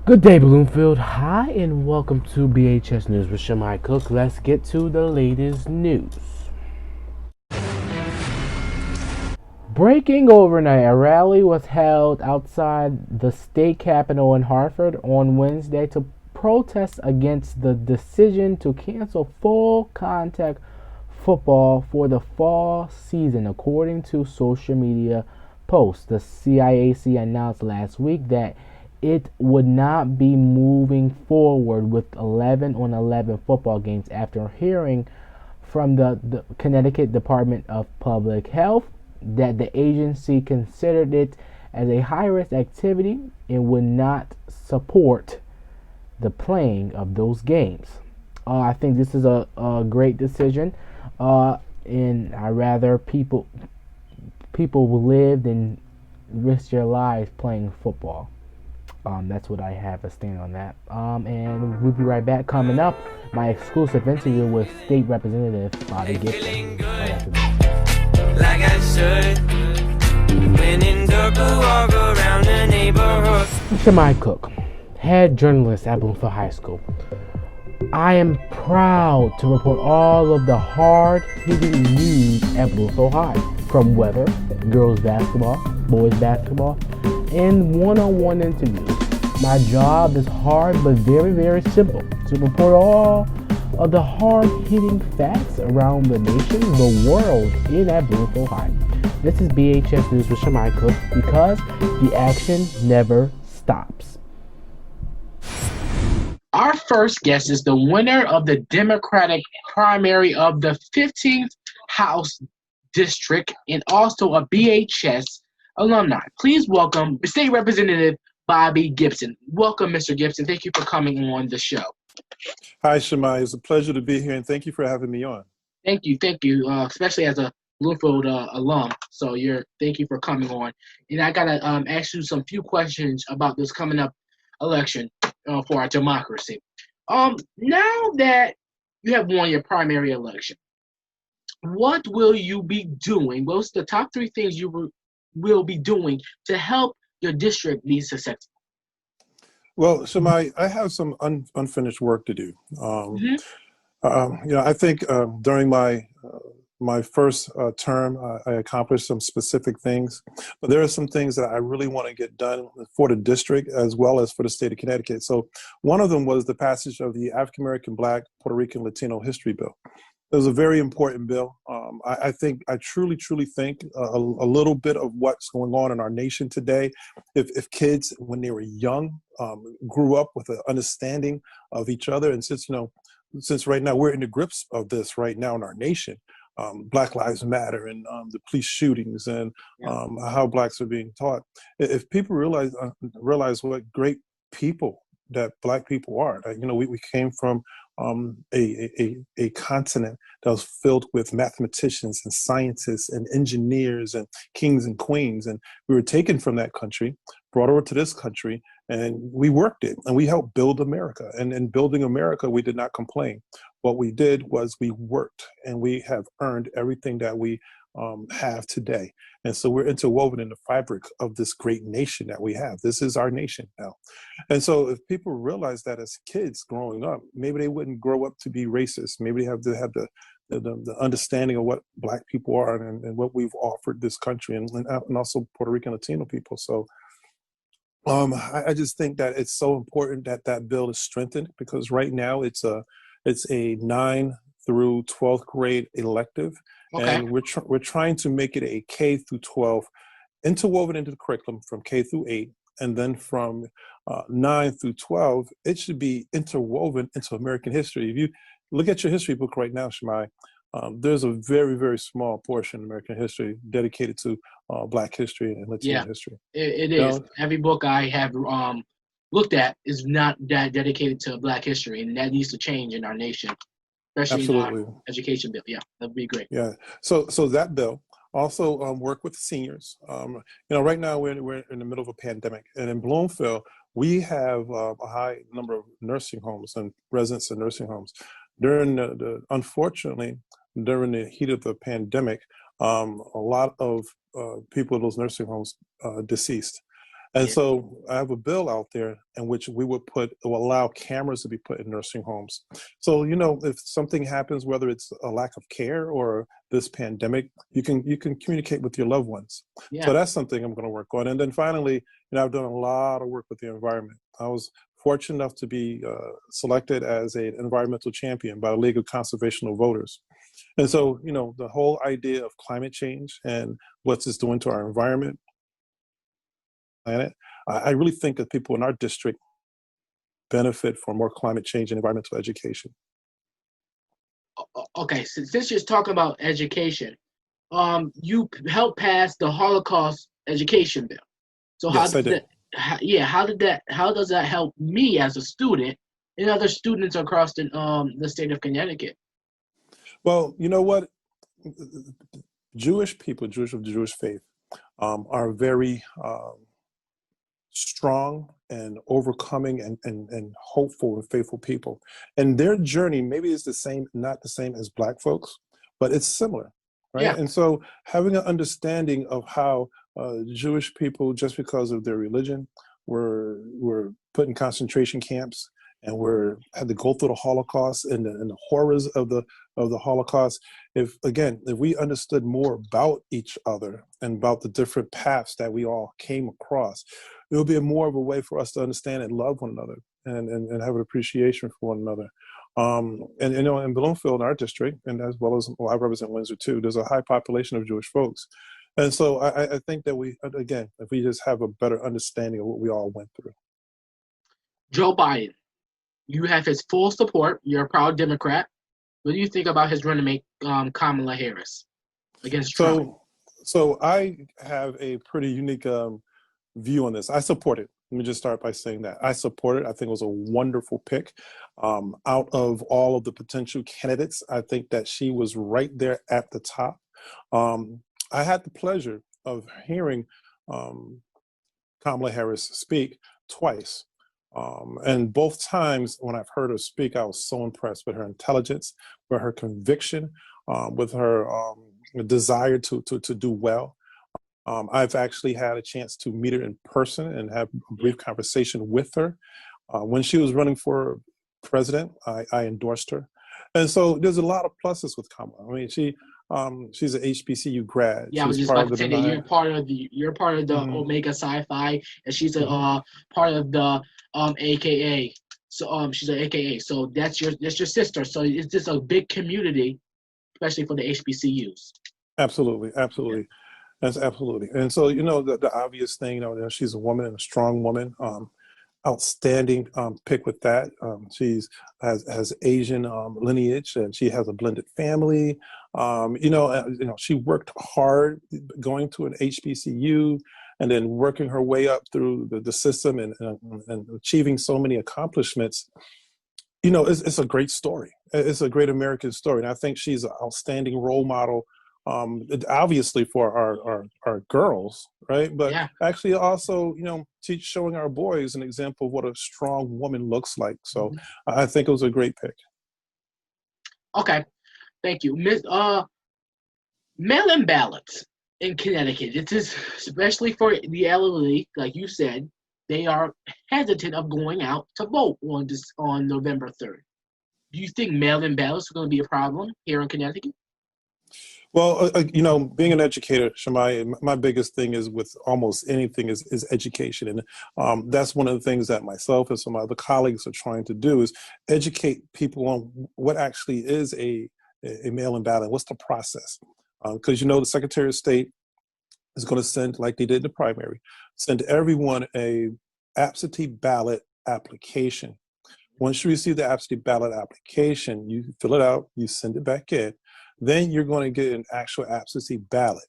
Good day, Bloomfield. Hi, and welcome to BHS News with Shamai Cook. Let's get to the latest news. Breaking overnight, a rally was held outside the state capitol in Hartford on Wednesday to protest against the decision to cancel full contact football for the fall season, according to social media posts. The CIAC announced last week that it would not be moving forward with 11 on 11 football games after hearing from the Connecticut Department of Public Health that the agency considered it as a high risk activity and would not support the playing of those games. I think this is a great decision, and I rather people will live than risk their lives playing football. That's what I have to stand on that. And we'll be right back. Coming up, my exclusive interview with State Representative Bobby Gibson. Right after this. Like I should. When in dark, walk around the neighborhood. Shamai Cook, head journalist at Bloomfield High School. I am proud to report all of the hard-hitting news at Bloomfield High, from weather, girls basketball, boys basketball, and one-on-one interviews. My job is hard but very, very simple, to report all of the hard-hitting facts around the nation, the world, and at Bloomfield High. This is BHS News with Shamai Cook, because the action never stops. Our first guest is the winner of the Democratic primary of the 15th House District and also a BHS alumni. Please welcome State Representative Bobby Gibson. Welcome, Mr. Gibson. Thank you for coming on the show. Hi, Shemai. It's a pleasure to be here, and thank you for having me on. Thank you, especially as a Bloomfield alum. So thank you for coming on. And I gotta ask you some few questions about this coming up election for our democracy. Now that you have won your primary election, what will you be doing? What's the top three things you will be doing to help your district be successful? Well, Shemai, I have some unfinished work to do. I think during my first term, I accomplished some specific things, but there are some things that I really want to get done for the district as well as for the state of Connecticut. So one of them was the passage of the African American, Black, Puerto Rican, Latino History Bill. It was a very important bill. I truly think a little bit of what's going on in our nation today, if kids, when they were young, grew up with an understanding of each other, and since right now we're in the grips of this right now in our nation, Black Lives Matter and the police shootings and how Blacks are being taught. If people realize what great people that Black people are, we came from a continent that was filled with mathematicians and scientists and engineers and kings and queens, and we were taken from that country, brought over to this country, and we worked it, and we helped build America. And in building America, we did not complain. What we did was we worked, and we have earned everything that we have today. And so we're interwoven in the fabric of this great nation that we have. This is our nation now. And so if people realize that as kids growing up, maybe they wouldn't grow up to be racist. Maybe they have to have the understanding of what Black people are and what we've offered this country, and also Puerto Rican Latino people. So I just think that it's so important that that bill is strengthened, because right now it's a 9 through 12th grade elective. Okay. And we're trying to make it a K through 12 interwoven into the curriculum from K through 8, and then from 9 through 12, it should be interwoven into American history. If you look at your history book right now, Shemai, there's a very, very small portion of American history dedicated to Black history and Latino history. It is. Every book I have looked at is not that dedicated to Black history, and that needs to change in our nation, especially Absolutely. in our education bill. Yeah, that'd be great. Yeah. So that bill also work with seniors. Right now we're in the middle of a pandemic, and in Bloomfield we have a high number of nursing homes and residents in nursing homes. Unfortunately, during the heat of the pandemic, a lot of people in those nursing homes deceased. And Yeah. so I have a bill out there in which we would will allow cameras to be put in nursing homes. So, if something happens, whether it's a lack of care or this pandemic, you can communicate with your loved ones. So Yeah. that's something I'm going to work on. And then finally, I've done a lot of work with the environment. I was fortunate enough to be selected as an environmental champion by the League of Conservational Voters. And so, the whole idea of climate change and what it's doing to our environment, planet, I really think that people in our district benefit from more climate change and environmental education. Okay, since you're talking about education, you helped pass the Holocaust education bill. So how Yes, I does did. that? How does that help me as a student and other students across the state of Connecticut? Well, you know what? Jewish people, Jewish of the Jewish faith, are very strong and overcoming and hopeful and faithful people. And their journey maybe is not the same as Black folks, but it's similar, right? Yeah, And so having an understanding of how Jewish people, just because of their religion, were put in concentration camps and had to go through the Holocaust and the horrors of the Holocaust. If we understood more about each other and about the different paths that we all came across, it would be more of a way for us to understand and love one another and have an appreciation for one another. And in Bloomfield, in our district, and as well as I represent Windsor too, there's a high population of Jewish folks. And so I think that if we just have a better understanding of what we all went through. Joe Biden, you have his full support. You're a proud Democrat. What do you think about his running mate, Kamala Harris, against Trump? So I have a pretty unique view on this. I support it. Let me just start by saying that I support it. I think it was a wonderful pick. Out of all of the potential candidates, I think that she was right there at the top. I had the pleasure of hearing Kamala Harris speak twice. And both times when I've heard her speak, I was so impressed with her intelligence, with her conviction, with her desire to do well. I've actually had a chance to meet her in person and have a brief conversation with her. When she was running for president, I endorsed her. And so there's a lot of pluses with Kamala. I mean, she's an HBCU grad. Yeah, I was She's just part about of to the say that denied. you're part of the Mhm, Omega Sci-Fi, and she's a mhm. part of the AKA. So she's an AKA. So that's your sister. So it's just a big community, especially for the HBCUs. Absolutely, Yeah. absolutely. That's absolutely. And so, the obvious thing, she's a woman and a strong woman. Outstanding pick with that. She's has Asian lineage, and she has a blended family. She worked hard going to an HBCU and then working her way up through the system and achieving so many accomplishments. It's a great story. It's a great American story. And I think she's an outstanding role model, obviously for our girls, right? But Yeah. actually also, showing our boys an example of what a strong woman looks like. So Mhm. I think it was a great pick. Okay. Thank you, Miss. Mail-in ballots in Connecticut. This is especially for the elderly, like you said. They are hesitant of going out to vote on November 3rd. Do you think mail-in ballots are going to be a problem here in Connecticut? Well, being an educator, Shamai, my biggest thing is with almost anything is education. And that's one of the things that myself and some other colleagues are trying to do is educate people on what actually is a mail-in ballot. What's the process? Because, the Secretary of State is going to send, like they did in the primary, send everyone a absentee ballot application. Once you receive the absentee ballot application, you fill it out, you send it back in, then you're going to get an actual absentee ballot.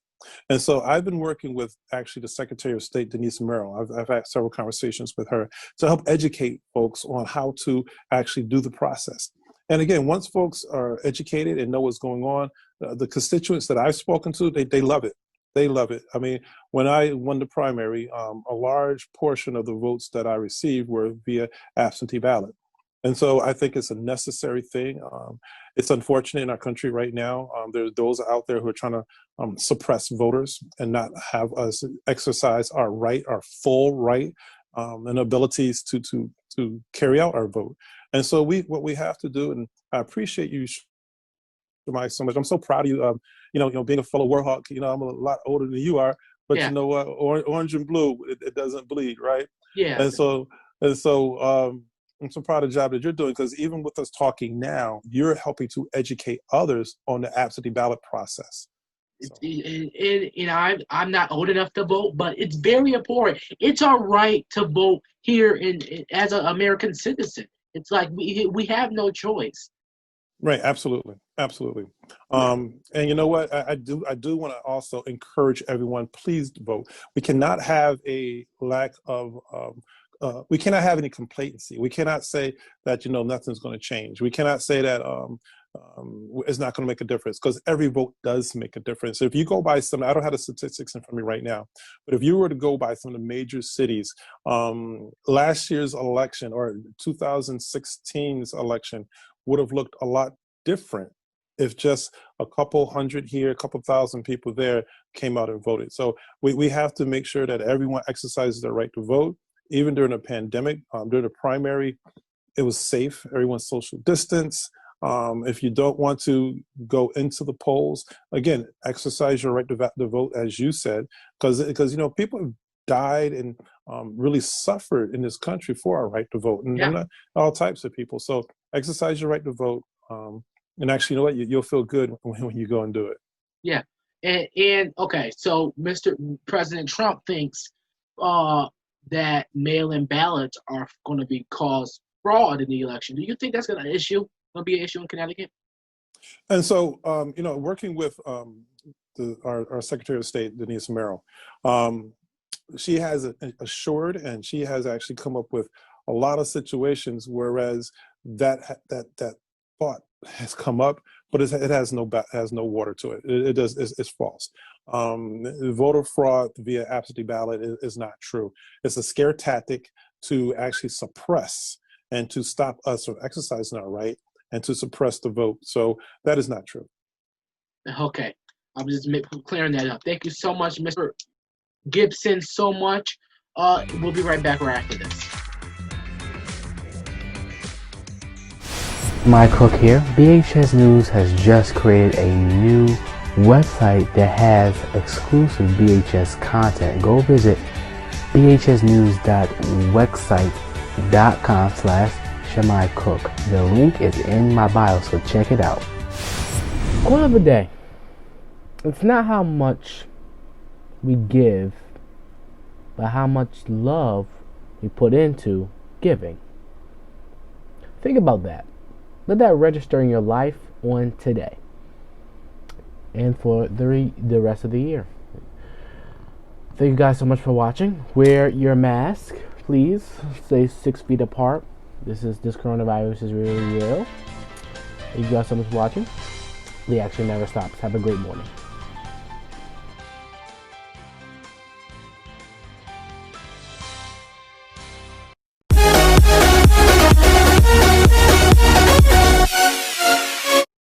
And so I've been working with actually the Secretary of State, Denise Merrill. I've had several conversations with her to help educate folks on how to actually do the process. And again, once folks are educated and know what's going on, the constituents that I've spoken to, they love it. They love it. I mean, when I won the primary, a large portion of the votes that I received were via absentee ballot. And so I think it's a necessary thing. It's unfortunate in our country right now. There's those out there who are trying to suppress voters and not have us exercise our right, our full right, and abilities to carry out our vote. And so what we have to do, and I appreciate you, Shemai, so much. I'm so proud of you. Being a fellow Warhawk. I'm a lot older than you are, but Yeah. you know what? Orange and blue, it doesn't bleed, right? Yeah. And so I'm so proud of the job that you're doing, because even with us talking now, you're helping to educate others on the absentee ballot process. So. I'm not old enough to vote, but it's very important. It's our right to vote here as an American citizen. It's like we have no choice. Right, absolutely. And you know what? I do want to also encourage everyone, please vote. We cannot have a lack of we cannot have any complacency. We cannot say that nothing's going to change. We cannot say that it's not going to make a difference, because every vote does make a difference. If you go by some, I don't have the statistics in front of me right now, but if you were to go by some of the major cities, last year's election or 2016's election would have looked a lot different if just a couple hundred here, a couple thousand people there came out and voted. So we have to make sure that everyone exercises their right to vote. Even during the pandemic, during the primary, it was safe. Everyone's social distance. If you don't want to go into the polls, again, exercise your right to vote, as you said, because people have died and really suffered in this country for our right to vote, and not all types of people. So exercise your right to vote, and actually, you know what? You'll feel good when you go and do it. Yeah, and okay, so Mr. President Trump thinks that mail-in ballots are going to cause fraud in the election. Do you think that's going to be an issue in Connecticut? And so, working with our Secretary of State, Denise Merrill, she has assured, and she has actually come up with a lot of situations, whereas that thought has come up, but it has no water to it. It's false. Voter fraud via absentee ballot is not true. It's a scare tactic to actually suppress and to stop us from exercising our right and to suppress the vote. So that is not true. Okay, I'm just clearing that up. Thank you so much, Mr. Gibson, so much. We'll be right back right after this. Mike Cook here. BHS News has just created a new website that has exclusive BHS content. Go visit bhsnews.wexsite.com/Shemai Cook. The link is in my bio, so check it out. Quote of the day: it's not how much we give, but how much love we put into giving. Think about that. Let that register in your life on today and for the rest of the year. Thank you guys so much for watching. Wear your mask, please. Stay 6 feet apart. This coronavirus is really real. Thank you guys so much for watching. The action never stops. Have a great morning.